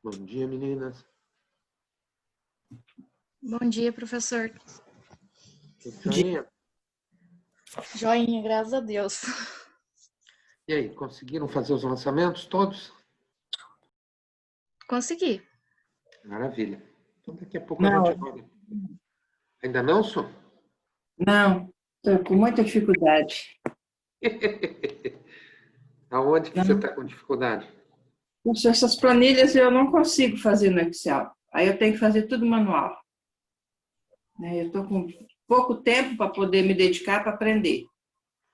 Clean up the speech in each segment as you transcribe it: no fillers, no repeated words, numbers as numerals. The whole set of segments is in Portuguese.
Bom dia, meninas. Bom dia, professor. Tudo joinha? Joinha, graças a Deus. E aí, conseguiram fazer os lançamentos todos? Consegui. Maravilha. Então, daqui a pouco a Não, gente roda. Ainda não, Su? não, estou com muita dificuldade. Aonde que Não. você está com dificuldade? Essas planilhas eu não consigo fazer no Excel. Aí eu tenho que fazer tudo manual. Né? Eu estou com pouco tempo para poder me dedicar para aprender.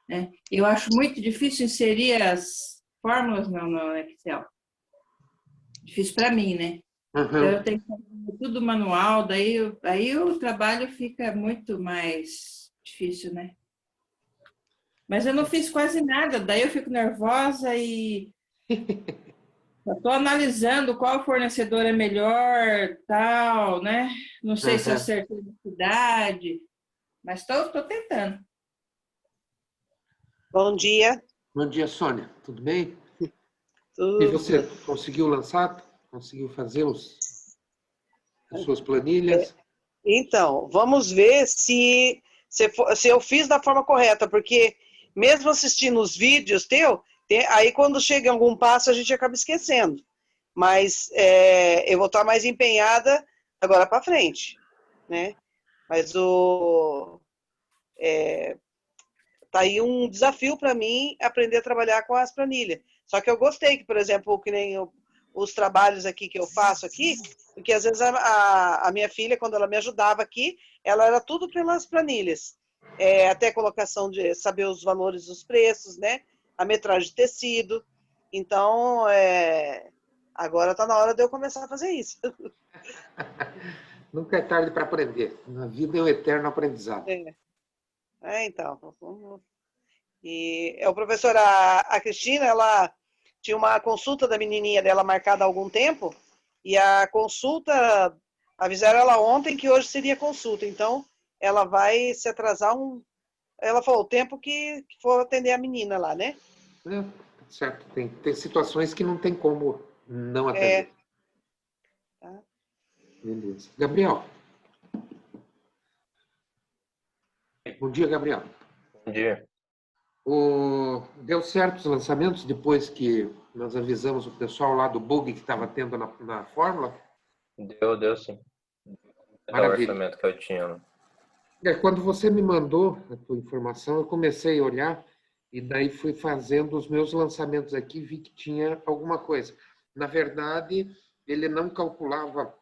Né? Eu acho muito difícil inserir as fórmulas no Excel. Difícil para mim, né? Então eu tenho que fazer tudo manual, aí o trabalho fica muito mais difícil, né? Mas eu não fiz quase nada, daí eu fico nervosa e estou analisando qual fornecedor é melhor, tal, né? Não sei se acertei na cidade, mas estou tentando. Bom dia. Bom dia, Sônia. Tudo bem? Tudo. E você conseguiu lançar? Conseguiu fazer as suas planilhas? Então, vamos ver se eu fiz da forma correta, porque mesmo assistindo os vídeos aí quando chega em algum passo a gente acaba esquecendo. Mas eu vou estar mais empenhada agora para frente, né? Mas tá aí um desafio para mim aprender a trabalhar com as planilhas. Só que eu gostei que, por exemplo, que nem os trabalhos aqui que eu faço aqui, porque às vezes a minha filha, quando ela me ajudava aqui, ela era tudo pelas planilhas. Até colocação de saber os valores dos preços, né? A metragem de tecido. Então, agora está na hora de eu começar a fazer isso. Nunca é tarde para aprender. Na vida é um eterno aprendizado. Então. E o professor, a Cristina, ela tinha uma consulta da menininha dela marcada há algum tempo, e a consulta, avisaram ela ontem que hoje seria consulta, então ela vai se atrasar ela falou, o tempo que for atender a menina lá, né? Certo, tem situações que não tem como não atender. Tá. Beleza. Gabriel. Bom dia, Gabriel. Bom dia. Deu certo os lançamentos depois que nós avisamos o pessoal lá do bug que estava tendo na fórmula? Deu sim. É o Maravilha. orçamento que eu tinha. Quando você me mandou a tua informação, eu comecei a olhar e daí fui fazendo os meus lançamentos aqui e vi que tinha alguma coisa. Na verdade, ele não calculava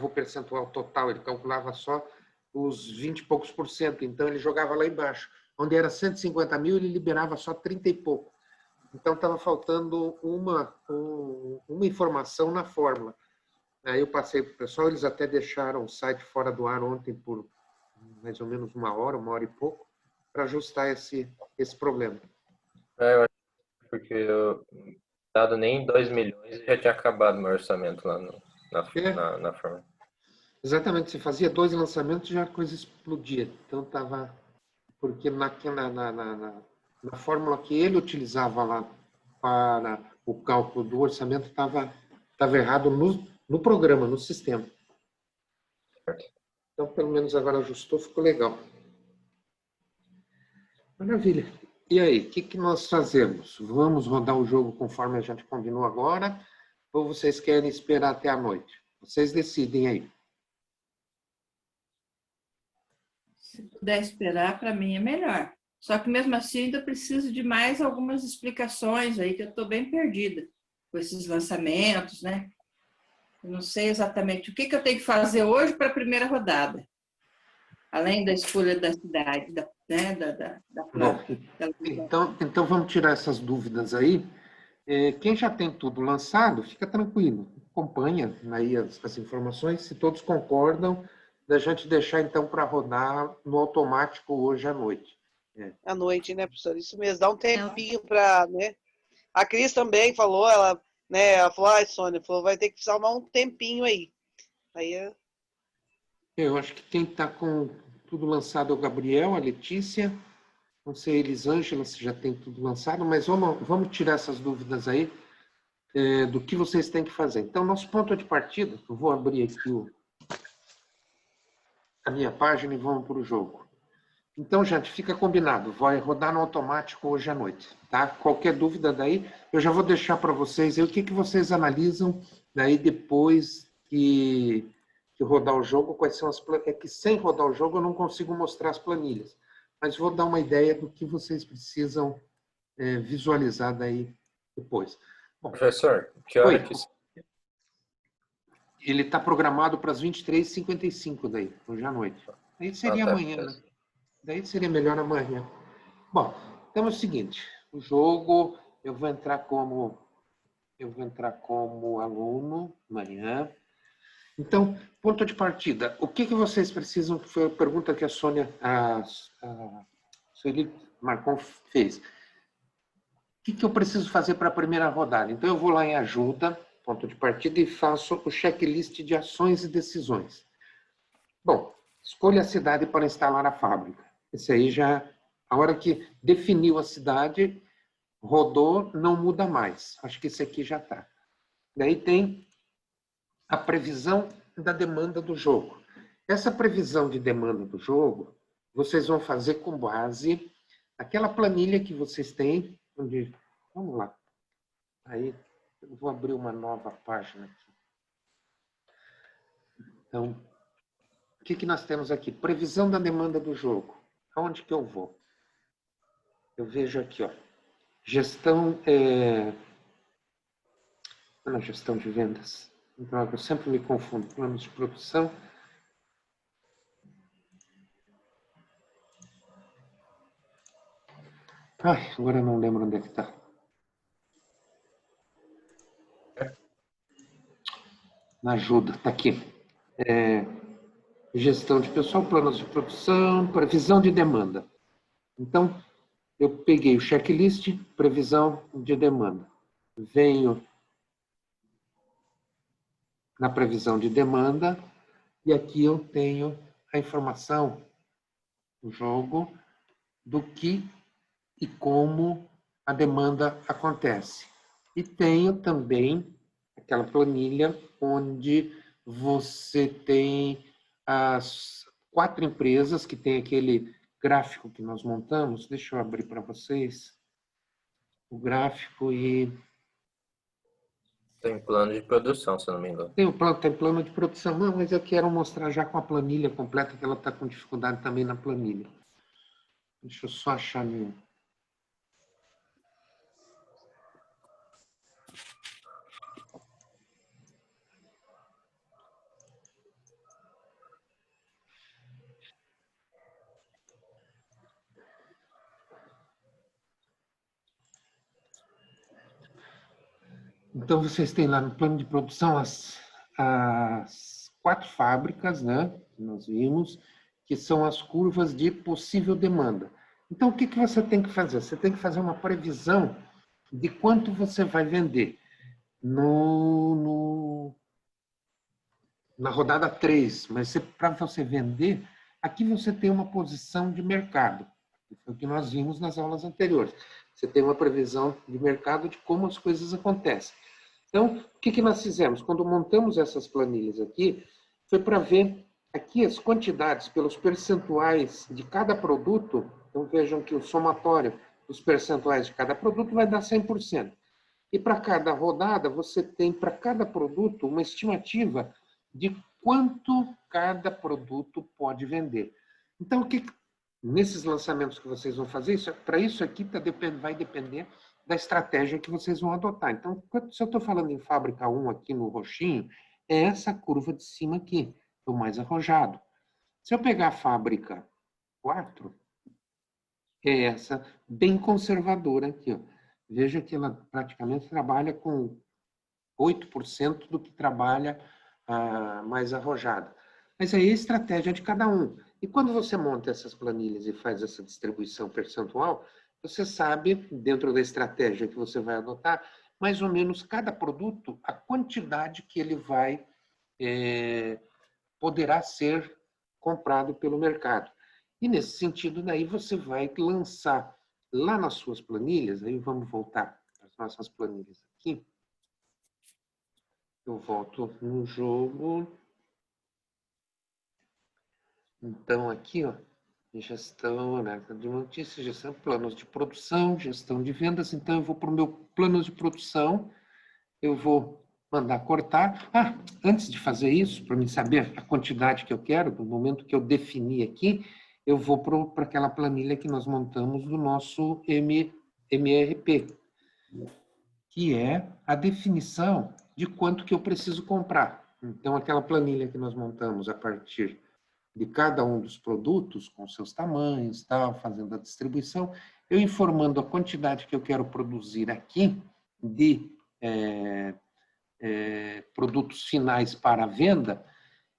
o percentual total, ele calculava só os 20 e poucos por cento. Então, ele jogava lá embaixo. Onde era 150 mil, ele liberava só 30 e pouco. Então, estava faltando uma informação na fórmula. Aí eu passei para o pessoal, eles até deixaram o site fora do ar ontem por mais ou menos uma hora e pouco, para ajustar esse problema. Eu acho porque dado nem 2 milhões, já tinha acabado meu orçamento lá na forma. Exatamente, você fazia 2 lançamentos e já a coisa explodia. Então estava... Porque na fórmula que ele utilizava lá para o cálculo do orçamento estava errado no programa, no sistema. Certo. Então, pelo menos agora ajustou, ficou legal. Maravilha. E aí, o que nós fazemos? Vamos rodar o jogo conforme a gente combinou agora? Ou vocês querem esperar até a noite? Vocês decidem aí. Se puder esperar, para mim é melhor. Só que mesmo assim ainda preciso de mais algumas explicações aí, que eu estou bem perdida com esses lançamentos, né? Eu não sei exatamente o que eu tenho que fazer hoje para a primeira rodada. Além da escolha da cidade, da Bom, então vamos tirar essas dúvidas aí. Quem já tem tudo lançado, fica tranquilo. Acompanha aí as informações. Se todos concordam, da gente deixar então para rodar no automático hoje à noite. À noite, né, professor? Isso mesmo, dá um tempinho para, né? A Cris também falou, ela falou, Sônia, vai ter que salvar um tempinho aí. Aí eu acho que quem está com tudo lançado é o Gabriel, a Letícia, não sei, Elisângela, se já tem tudo lançado, mas vamos tirar essas dúvidas aí. do que vocês têm que fazer. Então, nosso ponto de partida, eu vou abrir aqui a minha página e vamos para o jogo. Então, gente, fica combinado, vai rodar no automático hoje à noite, tá? Qualquer dúvida daí, eu já vou deixar para vocês aí o que vocês analisam daí depois que rodar o jogo, quais são as planilhas. É que sem rodar o jogo eu não consigo mostrar as planilhas, mas vou dar uma ideia do que vocês precisam visualizar daí depois. Bom, Professor, que hora que... Ele está programado para as 23h55 daí, hoje à noite. Aí seria amanhã, né? Daí seria melhor amanhã. Bom, então é o seguinte, o jogo, eu vou entrar como aluno amanhã. Então, ponto de partida. O que vocês precisam? Foi a pergunta que a Sueli Marcon fez. O que eu preciso fazer para a primeira rodada? Então, eu vou lá em ajuda, ponto de partida, e faço o checklist de ações e decisões. Bom, escolha a cidade para instalar a fábrica. Esse aí já, a hora que definiu a cidade, rodou, não muda mais. Acho que esse aqui já está. Daí tem a previsão da demanda do jogo. Essa previsão de demanda do jogo, vocês vão fazer com base naquela planilha que vocês têm, onde, vamos lá. Aí, eu vou abrir uma nova página aqui. Então, o que nós temos aqui? Previsão da demanda do jogo. Aonde que eu vou? Eu vejo aqui, ó. Gestão, não, gestão de vendas. Então, eu sempre me confundo. Planos de produção. Ai, agora eu não lembro onde é que está. Na ajuda, está aqui. Gestão de pessoal, planos de produção, previsão de demanda. Então, eu peguei o checklist, previsão de demanda. Venho na previsão de demanda e aqui eu tenho a informação do jogo, do que e como a demanda acontece. E tenho também aquela planilha onde você tem as 4 empresas que tem aquele gráfico que nós montamos. Deixa eu abrir para vocês o gráfico e... Tem plano de produção, se eu não me engano. Tem plano de produção, não, mas eu quero mostrar já com a planilha completa, que ela está com dificuldade também na planilha. Deixa eu só achar minha... Então, vocês têm lá no plano de produção as 4 fábricas, né, que nós vimos, que são as curvas de possível demanda. Então, o que você tem que fazer? Você tem que fazer uma previsão de quanto você vai vender na rodada 3. Mas para você vender, aqui você tem uma posição de mercado. Foi o que nós vimos nas aulas anteriores. Você tem uma previsão de mercado de como as coisas acontecem. Então, o que nós fizemos? Quando montamos essas planilhas aqui, foi para ver aqui as quantidades pelos percentuais de cada produto. Então, vejam que o somatório dos percentuais de cada produto vai dar 100%. E para cada rodada, você tem para cada produto uma estimativa de quanto cada produto pode vender. Então, nesses lançamentos que vocês vão fazer, para isso aqui vai depender da estratégia que vocês vão adotar. Então, se eu estou falando em fábrica 1 aqui no roxinho, é essa curva de cima aqui, o mais arrojado. Se eu pegar a fábrica 4, é essa bem conservadora aqui, ó. Veja que ela praticamente trabalha com 8% do que trabalha mais arrojada. Mas aí é a estratégia de cada um. E quando você monta essas planilhas e faz essa distribuição percentual, você sabe, dentro da estratégia que você vai adotar, mais ou menos cada produto, a quantidade que ele poderá ser comprado pelo mercado. E nesse sentido, daí você vai lançar lá nas suas planilhas, aí vamos voltar às nossas planilhas aqui. Eu volto no jogo. Então, aqui, ó, gestão, alerta de notícias, gestão, planos de produção, gestão de vendas. Então, eu vou para o meu plano de produção, eu vou mandar cortar. Ah, antes de fazer isso, para mim saber a quantidade que eu quero, no momento que eu definir aqui, eu vou para aquela planilha que nós montamos do nosso MRP, que é a definição de quanto que eu preciso comprar. Então, aquela planilha que nós montamos a partir de cada um dos produtos, com seus tamanhos, tal, fazendo a distribuição, eu informando a quantidade que eu quero produzir aqui de produtos finais para venda,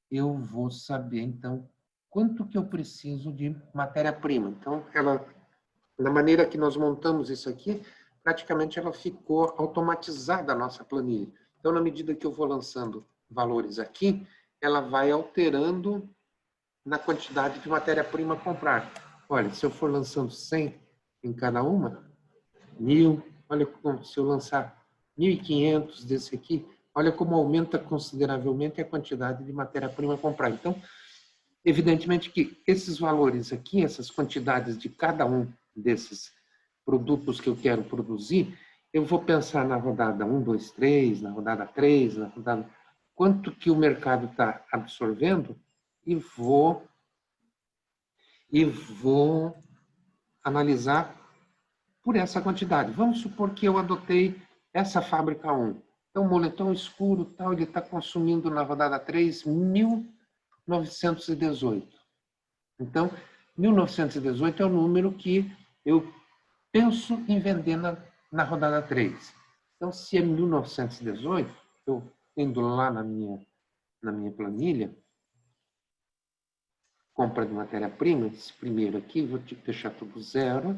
eu vou saber, então, quanto que eu preciso de matéria-prima. Então, na maneira que nós montamos isso aqui, praticamente ela ficou automatizada a nossa planilha. Então, na medida que eu vou lançando valores aqui, ela vai alterando na quantidade de matéria-prima a comprar. Olha, se eu for lançando 100 em cada uma, 1.000, olha como se eu lançar 1.500 desse aqui, olha como aumenta consideravelmente a quantidade de matéria-prima a comprar. Então, evidentemente que esses valores aqui, essas quantidades de cada um desses produtos que eu quero produzir, eu vou pensar na rodada 1, 2, 3, na rodada 3, na rodada... quanto que o mercado está absorvendo e vou analisar por essa quantidade. Vamos supor que eu adotei essa fábrica 1. Então, o moletom escuro, tal, ele está consumindo na rodada 3, 1.918. Então, 1.918 é o número que eu penso em vender na rodada 3. Então, se é 1.918, eu indo lá na minha planilha, compra de matéria-prima, esse primeiro aqui, vou deixar tudo zero.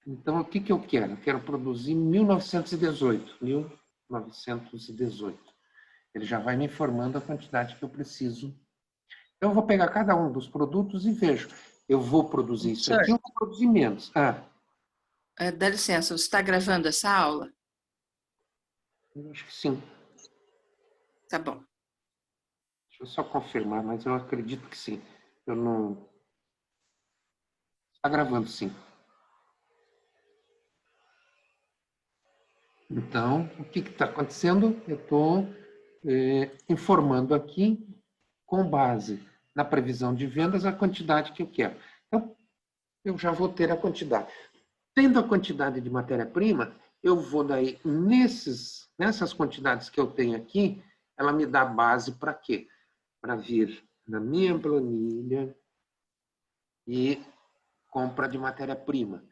Então, o que eu quero? Eu quero produzir 1.918. 1.918. Ele já vai me informando a quantidade que eu preciso. Então, eu vou pegar cada um dos produtos e vejo. Eu vou produzir isso aqui ou vou produzir menos? Dá licença, você está gravando essa aula? Eu acho que sim. Tá bom. Deixa eu só confirmar, mas eu acredito que sim. Eu não... Está gravando, sim. Então, o que está acontecendo? Eu estou informando aqui, com base na previsão de vendas, a quantidade que eu quero. Então, eu já vou ter a quantidade. Tendo a quantidade de matéria-prima, eu vou daí, nessas quantidades que eu tenho aqui, ela me dá base para quê? Para vir na minha planilha e compra de matéria-prima.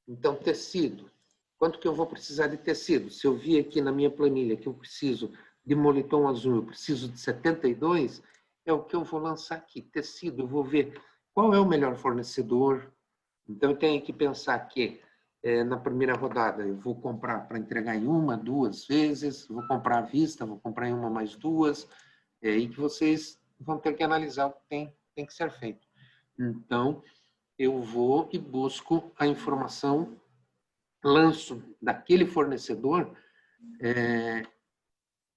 Então, tecido. Quanto que eu vou precisar de tecido? Se eu vi aqui na minha planilha que eu preciso de moletom azul, eu preciso de 72, é o que eu vou lançar aqui. Tecido, eu vou ver qual é o melhor fornecedor. Então, eu tenho que pensar que na primeira rodada eu vou comprar para entregar em 1, 2 vezes, vou comprar à vista, vou comprar em 1 mais 2, e que vocês vão ter que analisar o que tem que ser feito. Então, eu vou e busco a informação, lanço daquele fornecedor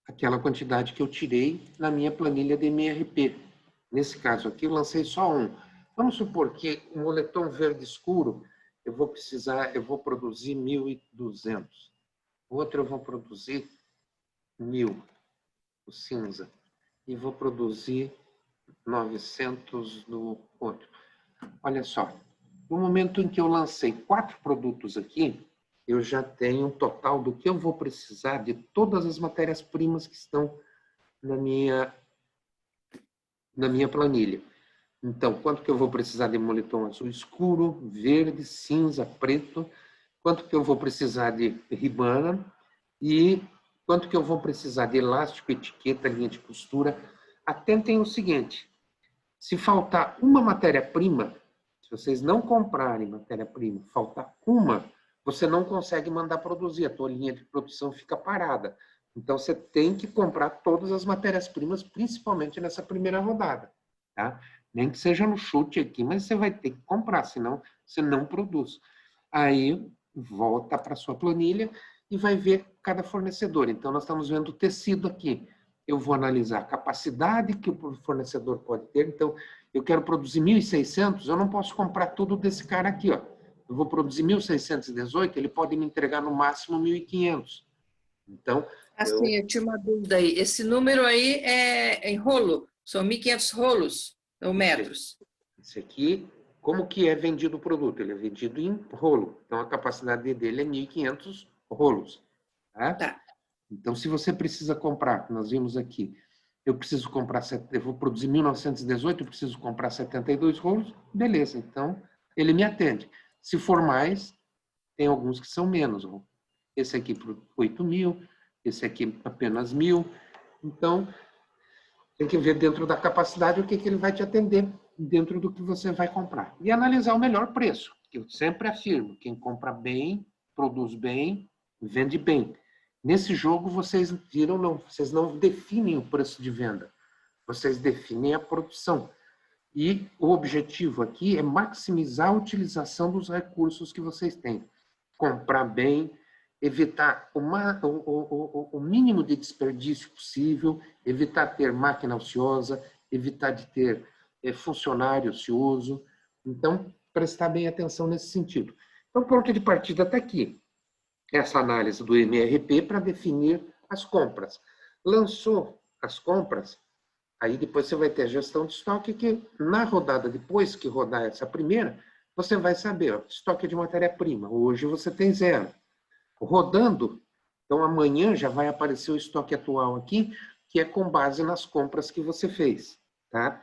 aquela quantidade que eu tirei na minha planilha de MRP. Nesse caso aqui, eu lancei só um. Vamos supor que o moletom verde escuro, eu vou produzir 1.200. O outro eu vou produzir 1.000, o cinza. E vou produzir 900 no outro. Olha só, no momento em que eu lancei 4 produtos aqui, eu já tenho um total do que eu vou precisar de todas as matérias-primas que estão na minha planilha. Então, quanto que eu vou precisar de moletom azul escuro, verde, cinza, preto, quanto que eu vou precisar de ribana e quanto que eu vou precisar de elástico, etiqueta, linha de costura. Atentem o seguinte, se faltar uma matéria-prima, se vocês não comprarem matéria-prima, faltar uma, você não consegue mandar produzir, a tua linha de produção fica parada. Então, você tem que comprar todas as matérias-primas, principalmente nessa primeira rodada. Tá? Nem que seja no chute aqui, mas você vai ter que comprar, senão você não produz. Aí, volta para a sua planilha e vai ver cada fornecedor. Então, nós estamos vendo o tecido aqui. eu vou analisar a capacidade que o fornecedor pode ter. Então, eu quero produzir 1.600, eu não posso comprar tudo desse cara aqui, ó. Eu vou produzir 1.618, ele pode me entregar no máximo 1.500. Então, Assim, eu tinha uma dúvida aí. Esse número aí é em rolo? São 1.500 rolos ou metros? esse aqui, como que é vendido o produto? Ele é vendido em rolo. Então, a capacidade dele é 1.500 rolos. Tá? Tá. Então, se você precisa comprar, nós vimos aqui, eu preciso comprar, eu vou produzir 1.918, eu preciso comprar 72 rolos, beleza, então ele me atende. Se for mais, tem alguns que são menos. Esse aqui por 8.000, esse aqui apenas 1.000. Então, tem que ver dentro da capacidade o que ele vai te atender dentro do que você vai comprar. E analisar o melhor preço. Eu sempre afirmo, quem compra bem, produz bem, vende bem. Nesse jogo, vocês viram, não, vocês não definem o preço de venda. Vocês definem a produção. E o objetivo aqui é maximizar a utilização dos recursos que vocês têm. Comprar bem, evitar o mínimo de desperdício possível, evitar ter máquina ociosa, evitar de ter funcionário ocioso. Então, prestar bem atenção nesse sentido. Então, ponto de partida está aqui. Essa análise do MRP para definir as compras. Lançou as compras, aí depois você vai ter a gestão de estoque, que na rodada, depois que rodar essa primeira, você vai saber, ó, estoque de matéria-prima. Hoje você tem 0. Rodando, então amanhã já vai aparecer o estoque atual aqui, que é com base nas compras que você fez. Tá?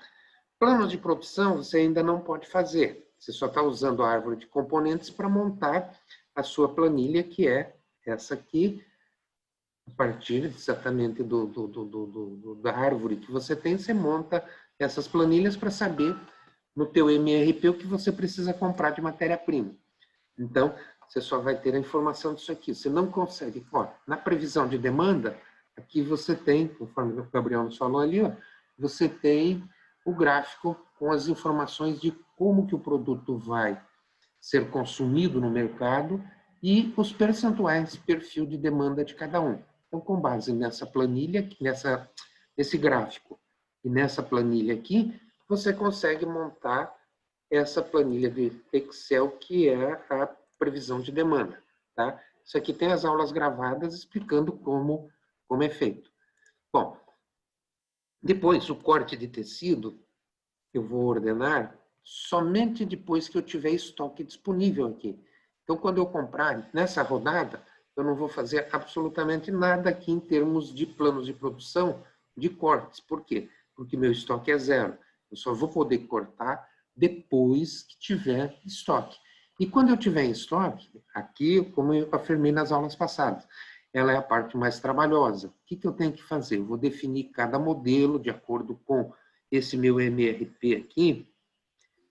Plano de produção você ainda não pode fazer. Você só está usando a árvore de componentes para montar a sua planilha, que é essa aqui, a partir exatamente da árvore que você tem, você monta essas planilhas para saber no teu MRP o que você precisa comprar de matéria-prima. Então, você só vai ter a informação disso aqui. Você não consegue. Ó, na previsão de demanda, aqui você tem, conforme o Gabriel nos falou ali, ó, você tem o gráfico com as informações de como que o produto vai ser consumido no mercado e os percentuais de perfil de demanda de cada um. Então, com base nessa planilha, nesse gráfico e nessa planilha aqui, você consegue montar essa planilha de Excel, que é a previsão de demanda. Tá? Isso aqui tem as aulas gravadas explicando como é feito. Bom, depois o corte de tecido, eu vou ordenar somente depois que eu tiver estoque disponível aqui. Então, quando eu comprar nessa rodada, eu não vou fazer absolutamente nada aqui em termos de planos de produção de cortes. Por quê? Porque meu estoque é 0. Eu só vou poder cortar depois que tiver estoque. E quando eu tiver em estoque, aqui, como eu afirmei nas aulas passadas, ela é a parte mais trabalhosa. O que eu tenho que fazer? Eu vou definir cada modelo de acordo com esse meu MRP aqui.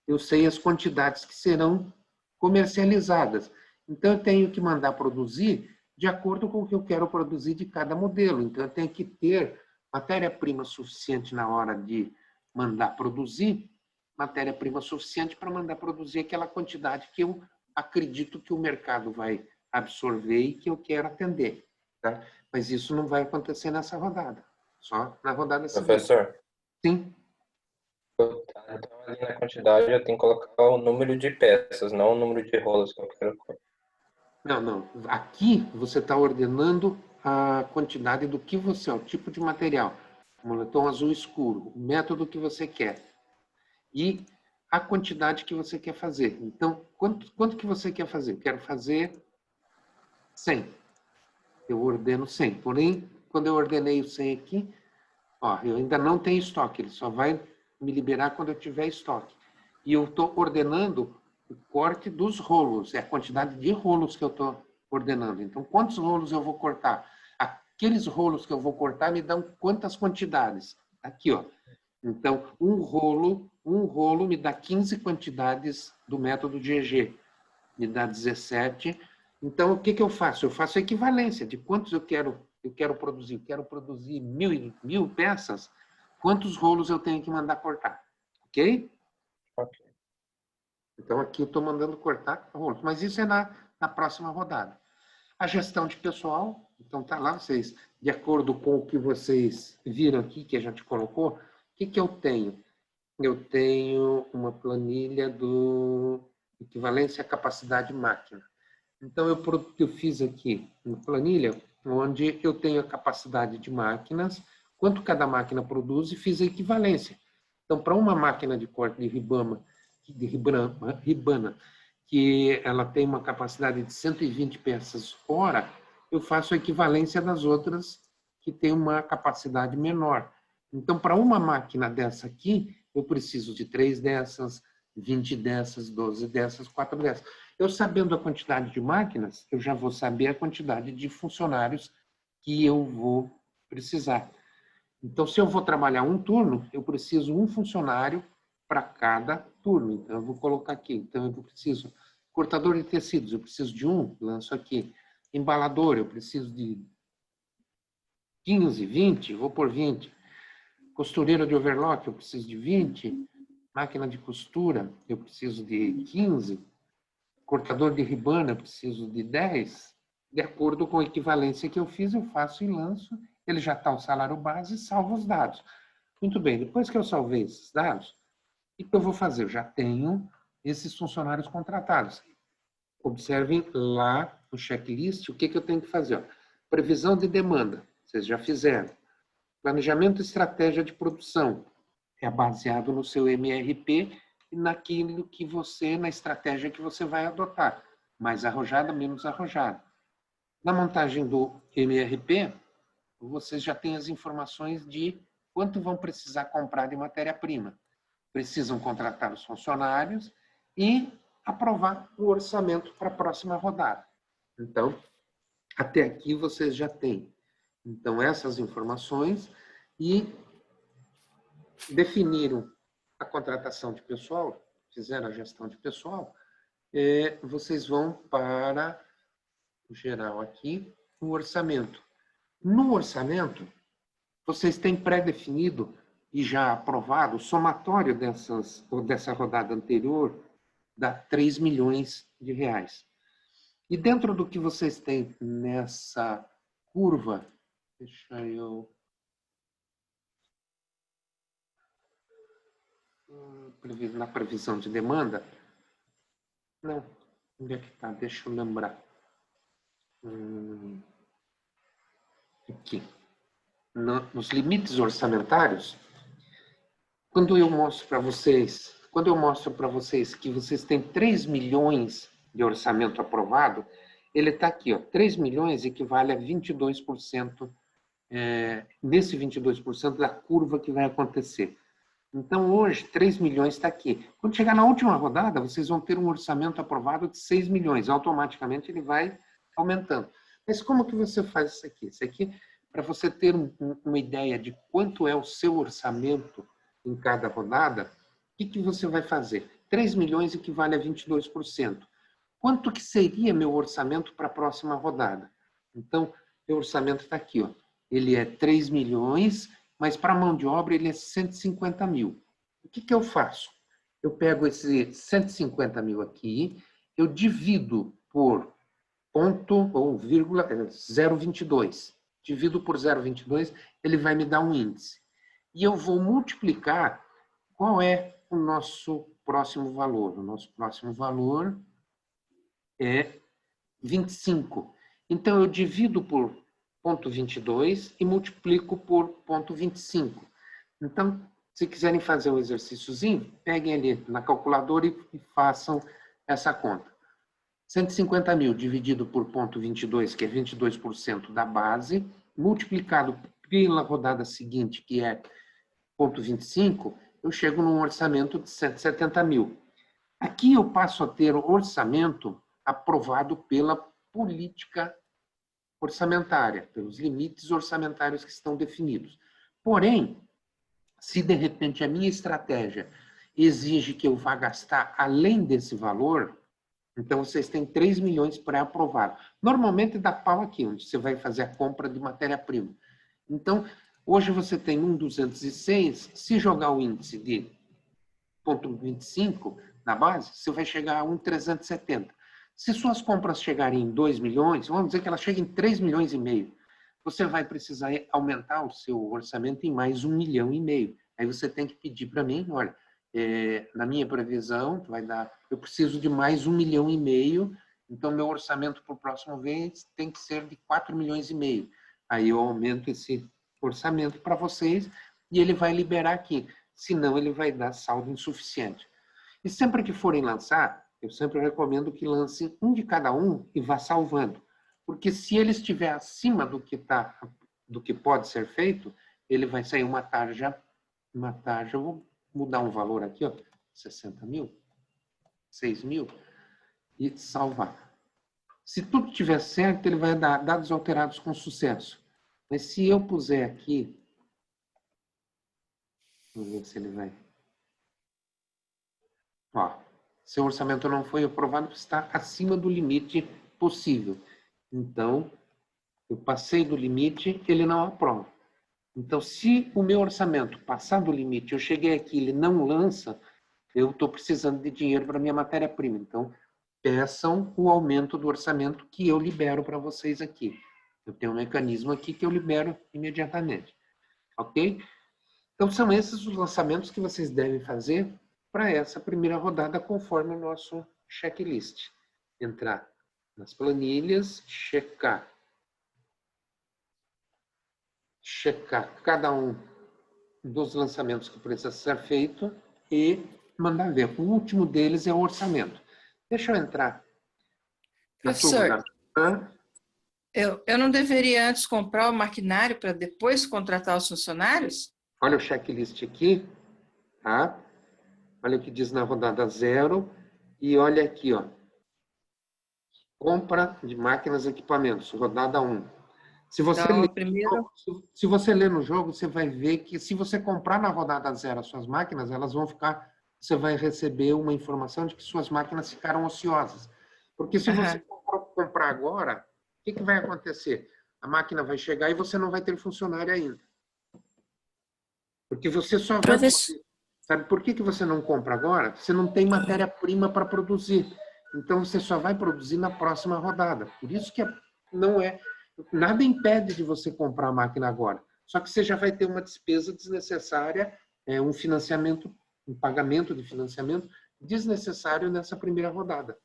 Eu sei as quantidades que serão comercializadas. Então, eu tenho que mandar produzir de acordo com o que eu quero produzir de cada modelo. Então, eu tenho que ter matéria-prima suficiente na hora de mandar produzir, matéria-prima suficiente para mandar produzir aquela quantidade que eu acredito que o mercado vai absorver e que eu quero atender. Tá? Mas isso não vai acontecer nessa rodada, só na rodada seguinte. Professor? Sim. Então, ali na quantidade eu tenho que colocar o número de peças, não o número de rolos que eu quero. Não. Aqui você está ordenando a quantidade do que você, o tipo de material, moletom azul escuro, o método que você quer e a quantidade que você quer fazer. Então, quanto que você quer fazer? Eu quero fazer 100. Eu ordeno 100. Porém, quando eu ordenei o 100 aqui, ó, eu ainda não tenho estoque. Ele só vai me liberar quando eu tiver estoque. E eu estou ordenando o corte dos rolos. É a quantidade de rolos que eu estou ordenando. Então, quantos rolos eu vou cortar? Aqueles rolos que eu vou cortar me dão quantas quantidades? Aqui, ó. Então, um rolo me dá 15 quantidades do método GG. Me dá 17. Então, o que eu faço? Eu faço a equivalência de quantos eu quero produzir. Eu quero produzir 1.000 peças. Quantos rolos eu tenho que mandar cortar? Ok? Ok. Então, aqui eu estou mandando cortar rolos. Mas isso é na próxima rodada. A gestão de pessoal, Então, tá lá vocês, de acordo com o que vocês viram aqui, que a gente colocou, o que que eu tenho? Eu tenho uma planilha do equivalência à capacidade máquina. Então, eu fiz aqui uma planilha onde eu tenho a capacidade de máquinas, quanto cada máquina produz e fiz a equivalência. Então, para uma máquina de corte de ribana, que ela tem uma capacidade de 120 peças hora, eu faço a equivalência das outras que têm uma capacidade menor. Então, para uma máquina dessa aqui, eu preciso de 3 dessas, 20 dessas, 12 dessas, 4 dessas. Eu sabendo a quantidade de máquinas, eu já vou saber a quantidade de funcionários que eu vou precisar. Então, se eu vou trabalhar um turno, eu preciso um funcionário para cada turno. Então, eu vou colocar aqui. Então, eu preciso cortador de tecidos, eu preciso de um, lanço aqui. Embalador, eu preciso de 15, 20, vou por 20. Costureira de overlock, eu preciso de 20. Máquina de costura, eu preciso de 15. Cortador de ribana, eu preciso de 10. De acordo com a equivalência que eu fiz, eu faço e lanço. Ele já está o salário base e salvo os dados. Muito bem, depois que eu salvei esses dados, o que eu vou fazer? Eu já tenho esses funcionários contratados. Observem lá no checklist o que eu tenho que fazer. Ó. Previsão de demanda, vocês já fizeram. Planejamento e estratégia de produção, é baseado no seu MRP e naquilo que você, na estratégia que você vai adotar. Mais arrojada, menos arrojada. Na montagem do MRP, vocês já têm as informações de quanto vão precisar comprar de matéria-prima. Precisam contratar os funcionários e aprovar o orçamento para a próxima rodada. Então, até aqui vocês já têm. Então, essas informações e definiram a contratação de pessoal, fizeram a gestão de pessoal, vocês vão para o geral aqui, o orçamento. No orçamento, vocês têm pré-definido e já aprovado o somatório dessa rodada anterior dá 3 milhões de reais. E dentro do que vocês têm nessa curva, deixa eu... Na previsão de demanda, não, onde é que está? Deixa eu lembrar. Aqui. Nos limites orçamentários, quando eu mostro para vocês que vocês têm 3 milhões de orçamento aprovado, ele está aqui, ó, 3 milhões equivale a 22%, nesse 22% da curva que vai acontecer. Então, hoje, 3 milhões está aqui. Quando chegar na última rodada, vocês vão ter um orçamento aprovado de 6 milhões. Automaticamente, ele vai aumentando. Mas como que você faz isso aqui? Isso aqui, para você ter uma ideia de quanto é o seu orçamento em cada rodada, o que você vai fazer? 3 milhões equivale a 22%. Quanto que seria meu orçamento para a próxima rodada? Então, meu orçamento está aqui, ó. Ele é 3 milhões, mas para a mão de obra ele é 150 mil. O que eu faço? Eu pego esse 150 mil aqui, eu divido por ponto ou vírgula 0,22. Divido por 0,22, ele vai me dar um índice. E eu vou multiplicar qual é o nosso próximo valor. O nosso próximo valor é 25. Então, eu divido por 0,22 e multiplico por 0,25. Então, se quiserem fazer um exercíciozinho, peguem ali na calculadora e façam essa conta. 150 mil dividido por 0,22, que é 22% da base, multiplicado pela rodada seguinte, que é 0,25, eu chego num orçamento de 170 mil. Aqui eu passo a ter o orçamento aprovado pela política orçamentária, pelos limites orçamentários que estão definidos. Porém, se de repente a minha estratégia exige que eu vá gastar além desse valor, então vocês têm 3 milhões pré-aprovado. Normalmente dá pau aqui, onde você vai fazer a compra de matéria-prima. Então, hoje você tem 1,206, se jogar o índice de 0,25 na base, você vai chegar a 1,370. Se suas compras chegarem em 2 milhões, vamos dizer que elas cheguem em 3 milhões e meio, você vai precisar aumentar o seu orçamento em mais 1,5 milhão. Aí você tem que pedir para mim, olha, na minha previsão, vai dar, eu preciso de mais 1,5 milhão, então meu orçamento para o próximo mês tem que ser de 4,5 milhões. Aí eu aumento esse orçamento para vocês e ele vai liberar aqui. Senão ele vai dar saldo insuficiente. E sempre que forem lançar, eu sempre recomendo que lancem um de cada um e vá salvando. Porque se ele estiver acima do que pode ser feito, ele vai sair uma tarja, eu vou mudar um valor aqui, ó, 60 mil, 6 mil, e salvar. Se tudo estiver certo, ele vai dar dados alterados com sucesso. Mas se eu puser aqui, vamos ver se ele vai. Ó, seu orçamento não foi aprovado, está acima do limite possível. Então, eu passei do limite, ele não aprova. Então, se o meu orçamento passar do limite, eu cheguei aqui, ele não lança, eu estou precisando de dinheiro para minha matéria-prima. Então, peçam o aumento do orçamento que eu libero para vocês aqui. Eu tenho um mecanismo aqui que eu libero imediatamente. Ok? Então, são esses os lançamentos que vocês devem fazer para essa primeira rodada, conforme o nosso checklist. Entrar nas planilhas, checar cada um dos lançamentos que precisa ser feito e mandar ver. O último deles é o orçamento. Deixa eu entrar na Professor, turma. eu não deveria antes comprar o maquinário para depois contratar os funcionários? Olha o checklist aqui, tá? Olha o que diz na rodada 0 e olha aqui, ó. Compra de máquinas e equipamentos, rodada 1. Se você ler no jogo, você vai ver que se você comprar na rodada 0 as suas máquinas, elas vão ficar, você vai receber uma informação de que suas máquinas ficaram ociosas. Porque se você comprar agora, o que vai acontecer? A máquina vai chegar e você não vai ter funcionário ainda. Porque você só vai... Sabe por que você não compra agora? Você não tem matéria-prima para produzir. Então, você só vai produzir na próxima rodada. Por isso que não é... Nada impede de você comprar a máquina agora. Só que você já vai ter uma despesa desnecessária, um financiamento, um pagamento de financiamento desnecessário nessa primeira rodada.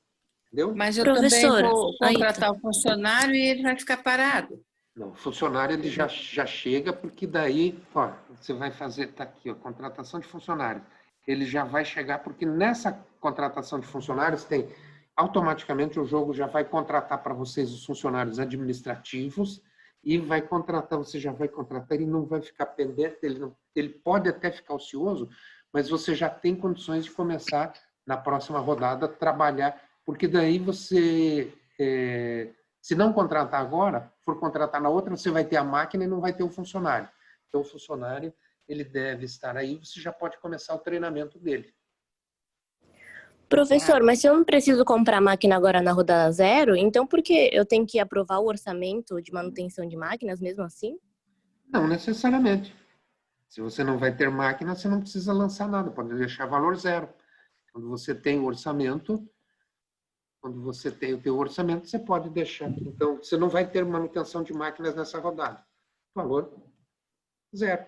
Entendeu? Mas eu também vou contratar o funcionário e ele vai ficar parado. Não, o funcionário ele já chega, porque daí, ó, você vai fazer, tá aqui, ó, contratação de funcionário. Ele já vai chegar, porque nessa contratação de funcionários tem, automaticamente o jogo já vai contratar para vocês os funcionários administrativos e vai contratar, você já vai contratar, ele não vai ficar pendente, ele pode até ficar ocioso, mas você já tem condições de começar na próxima rodada a trabalhar, porque daí você... se não contratar agora, for contratar na outra, você vai ter a máquina e não vai ter o funcionário. Então, o funcionário, ele deve estar aí, você já pode começar o treinamento dele. Professor, mas se eu não preciso comprar a máquina agora na rodada 0, então por que eu tenho que aprovar o orçamento de manutenção de máquinas mesmo assim? Não necessariamente. Se você não vai ter máquina, você não precisa lançar nada, pode deixar valor 0. Quando você tem o orçamento... Quando você tem o teu orçamento, você pode deixar. Então, você não vai ter manutenção de máquinas nessa rodada. Valor 0.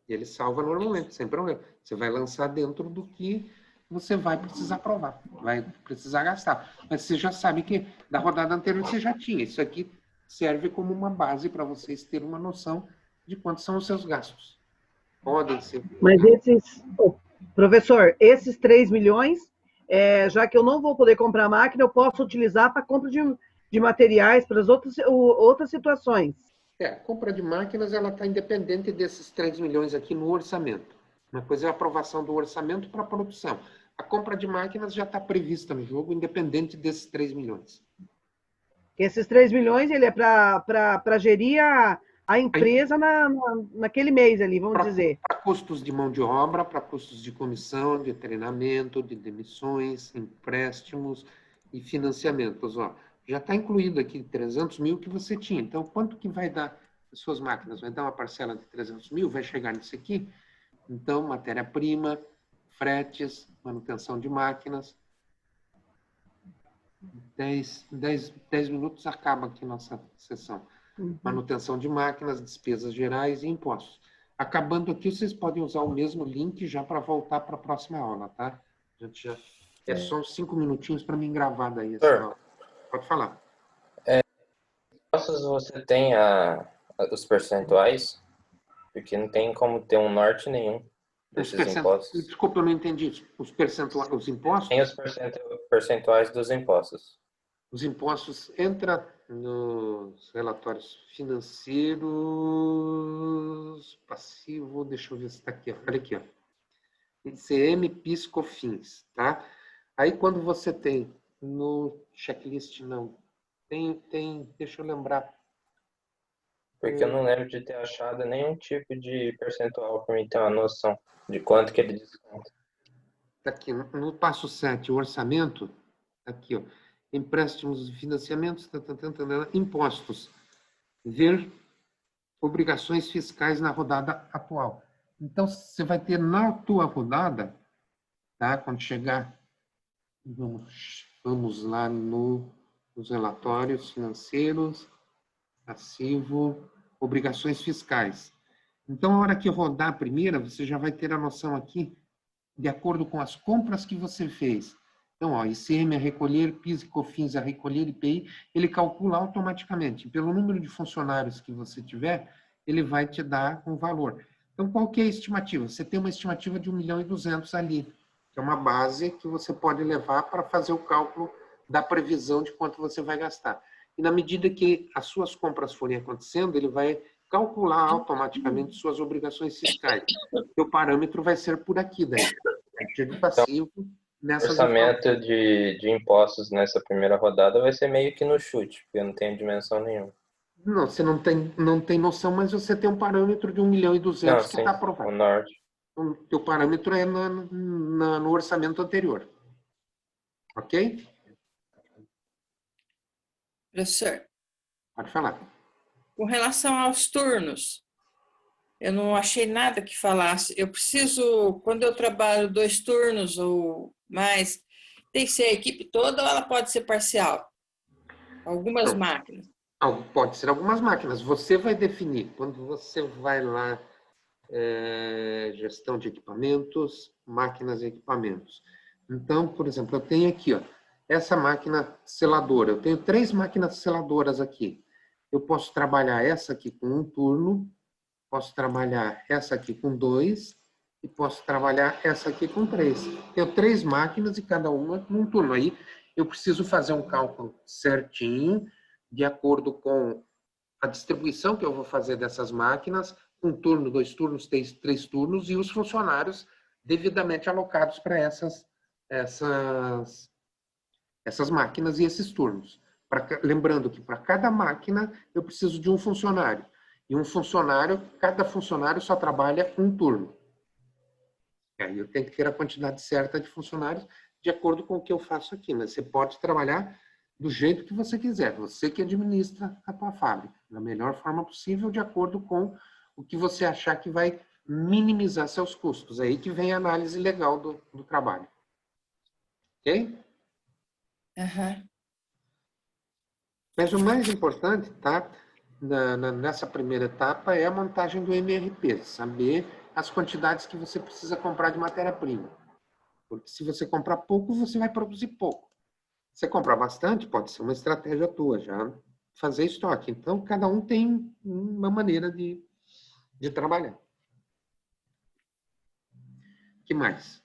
E ele salva normalmente, sem problema. Você vai lançar dentro do que você vai precisar provar, vai precisar gastar. Mas você já sabe que da rodada anterior você já tinha. Isso aqui serve como uma base para vocês terem uma noção de quantos são os seus gastos. Podem ser. Mas professor, esses 3 milhões... já que eu não vou poder comprar a máquina, eu posso utilizar para compra de materiais para as outras situações. A compra de máquinas ela está independente desses 3 milhões aqui no orçamento. Uma coisa é a aprovação do orçamento para a produção. A compra de máquinas já está prevista no jogo, independente desses 3 milhões. Esses 3 milhões ele é para gerir a empresa naquele mês ali, vamos dizer. Para custos de mão de obra, para custos de comissão, de treinamento, de demissões, empréstimos e financiamentos. Ó, já está incluído aqui 300 mil que você tinha. Então, quanto que vai dar as suas máquinas? Vai dar uma parcela de 300 mil? Vai chegar nisso aqui? Então, matéria-prima, fretes, manutenção de máquinas. 10 minutos acaba aqui nossa sessão. Manutenção de máquinas, despesas gerais e impostos. Acabando aqui, vocês podem usar o mesmo link já para voltar para a próxima aula, tá? A gente já... É só uns 5 minutinhos para mim gravar daí essa aula. Pode falar. Impostos você tem os percentuais? Porque não tem como ter um norte nenhum desses impostos. Desculpa, eu não entendi isso. Os percentuais, os impostos? Tem os percentuais dos impostos. Os impostos entram nos relatórios financeiros, passivo, deixa eu ver se está aqui, olha aqui, ó. ICM, PIS, COFINS, tá? Aí quando você tem no checklist, não, tem, deixa eu lembrar. Porque eu não lembro de ter achado nenhum tipo de percentual para mim ter uma noção de quanto que ele desconta. Tá aqui, no passo 7, o orçamento, aqui, ó. Empréstimos e financiamentos, impostos, ver obrigações fiscais na rodada atual. Então, você vai ter na tua rodada, tá? Quando chegar, vamos lá nos relatórios financeiros, passivo, obrigações fiscais. Então, a hora que rodar a primeira, você já vai ter a noção aqui, de acordo com as compras que você fez. Então, ó, ICM a recolher, PIS e COFINS a recolher, IPI, ele calcula automaticamente. Pelo número de funcionários que você tiver, ele vai te dar um valor. Então, qual que é a estimativa? Você tem uma estimativa de 1.200.000 ali, que é uma base que você pode levar para fazer o cálculo da previsão de quanto você vai gastar. E na medida que as suas compras forem acontecendo, ele vai calcular automaticamente suas obrigações fiscais. O parâmetro vai ser por aqui daí. De passivo, O orçamento de impostos nessa primeira rodada vai ser meio que no chute, porque eu não tenho dimensão nenhuma. Não, você não tem noção, mas você tem um parâmetro de 1.200.000 que está aprovado. O norte. O teu parâmetro é no orçamento anterior. Ok? Professor, Pode falar. com relação aos turnos, eu não achei nada que falasse. Eu preciso, quando eu trabalho 2 turnos ou mais, tem que ser a equipe toda ou ela pode ser parcial? Algumas máquinas. Pode ser algumas máquinas. Você vai definir. Quando você vai lá, gestão de equipamentos, máquinas e equipamentos. Então, por exemplo, eu tenho aqui, ó, essa máquina seladora. Eu tenho 3 máquinas seladoras aqui. Eu posso trabalhar essa aqui com 1 turno, posso trabalhar essa aqui com 2 e posso trabalhar essa aqui com 3. Tenho 3 máquinas e cada uma num turno. Aí eu preciso fazer um cálculo certinho, de acordo com a distribuição que eu vou fazer dessas máquinas, 1 turno, 2 turnos, 3 turnos, e os funcionários devidamente alocados para essas máquinas e esses turnos. Lembrando que para cada máquina eu preciso de um funcionário. E cada funcionário só trabalha 1 turno. Aí eu tenho que ter a quantidade certa de funcionários de acordo com o que eu faço aqui. Mas você pode trabalhar do jeito que você quiser. Você que administra a tua fábrica. Da melhor forma possível, de acordo com o que você achar que vai minimizar seus custos. Aí que vem a análise legal do trabalho. Ok? Uhum. Mas o mais importante, tá? Nessa primeira etapa é a montagem do MRP, saber as quantidades que você precisa comprar de matéria-prima. Porque se você comprar pouco, você vai produzir pouco. Se você comprar bastante, pode ser uma estratégia tua, já fazer estoque. Então, cada um tem uma maneira de trabalhar. O que mais?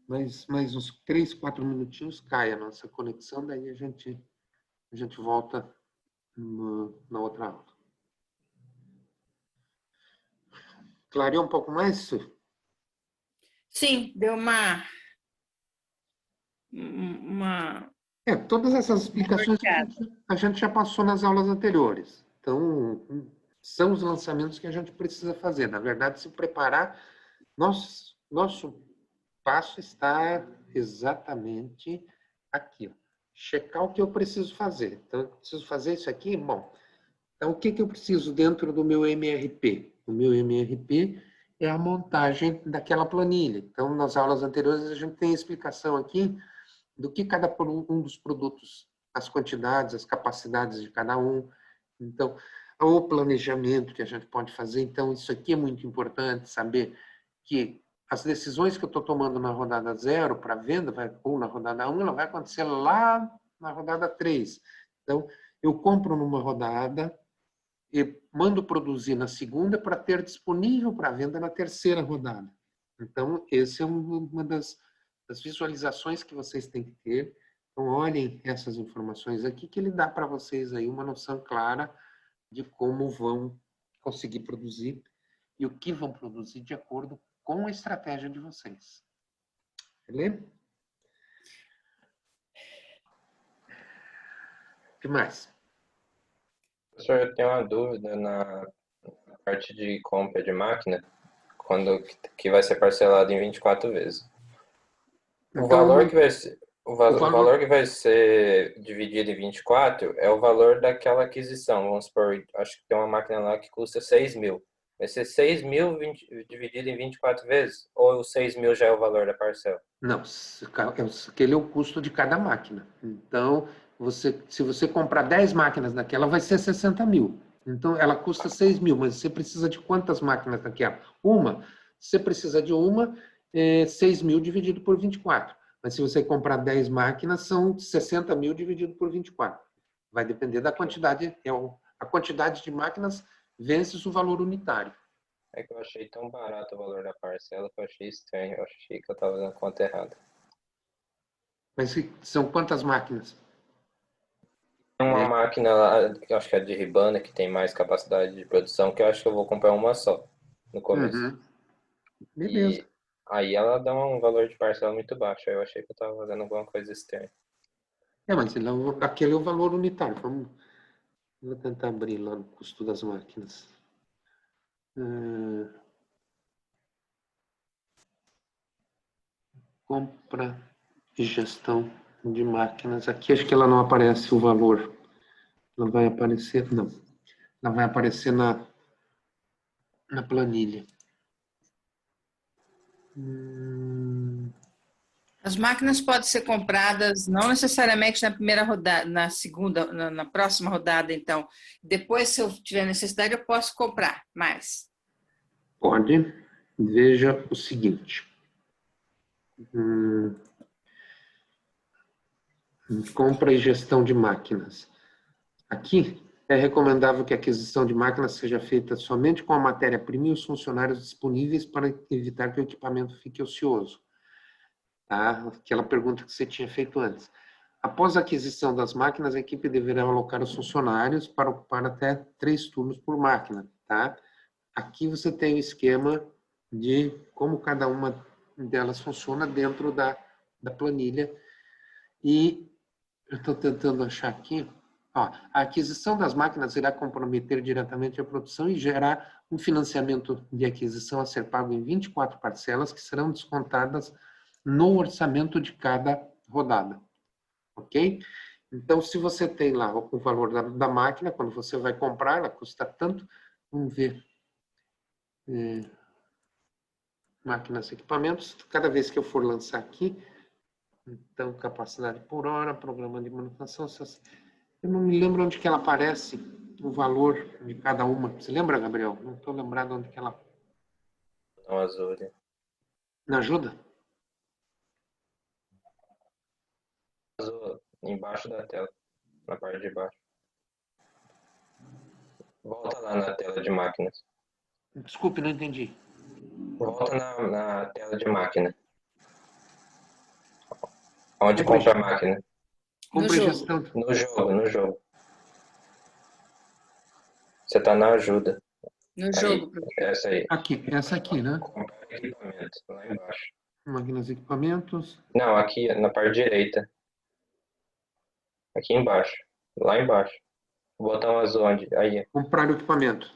Mais uns 3, 4 minutinhos cai a nossa conexão, daí a gente volta na outra aula. Clareou um pouco mais, Su? Sim, deu uma Todas essas explicações a gente já passou nas aulas anteriores. Então, são os lançamentos que a gente precisa fazer. Na verdade, se preparar, nosso passo está exatamente aqui. Ó. Checar o que eu preciso fazer. Então, eu preciso fazer isso aqui? Bom, então o que eu preciso dentro do meu MRP? O meu MRP é a montagem daquela planilha. Então, nas aulas anteriores, a gente tem a explicação aqui do que cada um dos produtos as quantidades, as capacidades de cada um. Então, o planejamento que a gente pode fazer. Então, isso aqui é muito importante, saber que as decisões que eu estou tomando na rodada 0 para venda, ou na rodada 1, ela vai acontecer lá na rodada 3. Então, eu compro numa rodada e mando produzir na segunda para ter disponível para venda na terceira rodada. Então, essa é uma das visualizações que vocês têm que ter. Então, olhem essas informações aqui, que ele dá para vocês aí uma noção clara de como vão conseguir produzir e o que vão produzir de acordo com a estratégia de vocês. Beleza? O que mais? Professor, eu tenho uma dúvida na parte de compra de máquina, quando que vai ser parcelado em 24 vezes. O Então, valor que vai ser, o valor- valor que vai ser dividido em 24 é o valor daquela aquisição. Vamos supor, acho que tem uma máquina lá que custa 6.000. Vai ser 6.000 dividido em 24 vezes? Ou o 6.000 já é o valor da parcela? Não, aquele é o custo de cada máquina. Então, se você comprar 10 máquinas daquela, vai ser 60 mil. Então, ela custa 6 mil, mas você precisa de quantas máquinas daquela? Uma. Se você precisa de uma, 6 mil dividido por 24. Mas se você comprar 10 máquinas, são 60 mil dividido por 24. Vai depender da quantidade. A quantidade de máquinas vezes o valor unitário. É que eu achei tão barato o valor da parcela que eu achei estranho. Eu achei que eu estava dando conta errada. Mas são quantas máquinas? Tem uma máquina lá, que eu acho que é de Ribana, que tem mais capacidade de produção, que eu acho que eu vou comprar uma só no começo. Uhum. Beleza. E aí ela dá um valor de parcela muito baixo. Aí eu achei que eu estava fazendo alguma coisa estranha. Mas aquele é o valor unitário. Vou tentar abrir lá no custo das máquinas. Compra e gestão de máquinas. Aqui acho que ela não aparece o valor. Ela vai aparecer, não. Ela vai aparecer na planilha. As máquinas podem ser compradas não necessariamente na primeira rodada, na segunda, na próxima rodada, então. Depois, se eu tiver necessidade, eu posso comprar mais. Pode. Veja o seguinte. Compra e gestão de máquinas. Aqui é recomendável que a aquisição de máquinas seja feita somente com a matéria-prima e os funcionários disponíveis para evitar que o equipamento fique ocioso. Tá? Aquela pergunta que você tinha feito antes. Após a aquisição das máquinas, a equipe deverá alocar os funcionários para ocupar até 3 turnos por máquina. Tá? Aqui você tem o esquema de como cada uma delas funciona dentro da planilha. E eu estou tentando achar aqui. A aquisição das máquinas irá comprometer diretamente a produção e gerar um financiamento de aquisição a ser pago em 24 parcelas que serão descontadas no orçamento de cada rodada. Ok? Então, se você tem lá o valor da máquina, quando você vai comprar, ela custa tanto. Vamos ver. Máquinas e equipamentos. Cada vez que eu for lançar aqui, então, capacidade por hora, programa de manutenção. Eu não me lembro onde que ela aparece, o valor de cada uma. Você lembra, Gabriel? Não estou lembrado onde que ela... Botão azul ali. Me ajuda? Azul embaixo da tela, na parte de baixo. Volta lá na tela de máquinas. Desculpe, não entendi. Volta na tela de máquina. Onde compra a máquina? Compra e gestão. No jogo. Você está na ajuda. No jogo, Essa aí. Aqui, essa aqui, né? Comprar equipamento, lá embaixo. Máquinas e equipamentos. Não, aqui na parte direita. Aqui embaixo. Lá embaixo. O botão azul onde? Aí. Comprar o equipamento.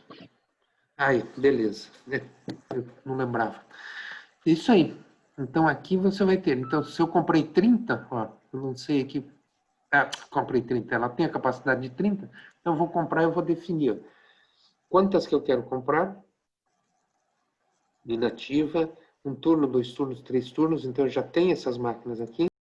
Aí, beleza. Eu não lembrava. Isso aí. Então, aqui você vai ter. Então, se eu comprei 30, eu não sei aqui. Comprei 30. Ela tem a capacidade de 30. Então, eu vou comprar, eu vou definir. Quantas que eu quero comprar? De nativa. 1 turno, 2 turnos, 3 turnos. Então, eu já tenho essas máquinas aqui.